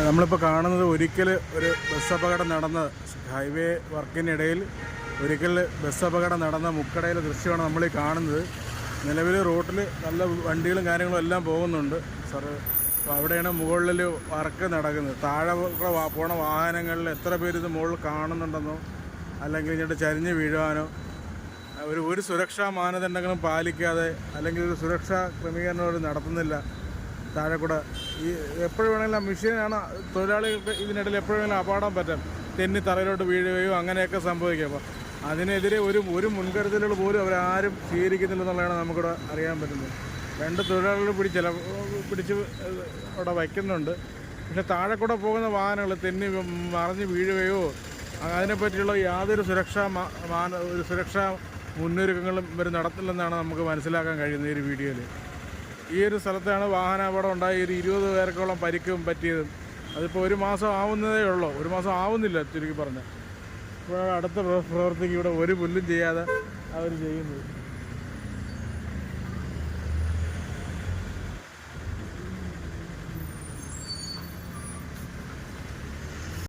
നമ്മളിപ്പോൾ കാണുന്നത് ഒരിക്കൽ ഒരു ബസ് അപകടം നടന്ന ഹൈവേ വർക്കിനിടയിൽ ഒരിക്കൽ ബസ് അപകടം നടന്ന മുക്കടയിലെ ദൃശ്യമാണ് നമ്മളീ കാണുന്നത്. നിലവിൽ റോട്ടിൽ നല്ല വണ്ടികളും കാര്യങ്ങളും എല്ലാം പോകുന്നുണ്ട് സാറ്. അപ്പോൾ അവിടെയാണ് മുകളിൽ വർക്ക് നടക്കുന്നത്. താഴെ പോണ വാഹനങ്ങളിൽ എത്ര പേര് ഇത് മുകളിൽ കാണുന്നുണ്ടെന്നോ അല്ലെങ്കിൽ ഇങ്ങോട്ട് ചരിഞ്ഞ് വീഴുവാനോ ഒരു സുരക്ഷാ മാനദണ്ഡങ്ങളും പാലിക്കാതെ അല്ലെങ്കിൽ ഒരു സുരക്ഷാ ക്രമീകരണം നടത്തുന്നില്ല. താഴെ കൂടെ ഈ എപ്പോഴും വേണമെങ്കിലും ആ മെഷീനാണ് തൊഴിലാളികൾക്ക് ഇതിനിടയിൽ എപ്പോഴും വേണമെങ്കിലും അപകടം പറ്റാം, തെന്നി തറയിലോട്ട് വീഴുകയോ അങ്ങനെയൊക്കെ സംഭവിക്കും. അപ്പോൾ അതിനെതിരെ ഒരു മുൻകരുതലുകൾ പോലും അവരാരും സ്വീകരിക്കുന്നില്ലെന്നുള്ളതാണ് നമുക്കിവിടെ അറിയാൻ പറ്റുന്നത്. 2 തൊഴിലാളികൾ പിടിച്ച് അവിടെ വയ്ക്കുന്നുണ്ട്. പക്ഷേ താഴെ കൂടെ പോകുന്ന വാഹനങ്ങൾ തെന്നി മറിഞ്ഞ് വീഴുകയോ അതിനെപ്പറ്റിയുള്ള യാതൊരു സുരക്ഷാ മുന്നൊരുക്കങ്ങളും ഇവർ നടത്തില്ലെന്നാണ് നമുക്ക് മനസ്സിലാക്കാൻ കഴിയുന്നത് ഈ ഒരു വീഡിയോയിൽ. ഈ ഒരു സ്ഥലത്താണ് വാഹനാപകടം ഉണ്ടായി 20 പേർക്കോളം പരിക്കും പറ്റിയതും. അതിപ്പോൾ 1 മാസം ആവുന്നതേ ഉള്ളൂ, 1 മാസം ആവുന്നില്ല ചുരുക്കി പറഞ്ഞാൽ. ഇപ്പോൾ അടുത്ത പ്രവൃത്തിക്ക് ഇവിടെ ഒരു പുല്ലും ചെയ്യാതെ അവർ ചെയ്യുന്നത്.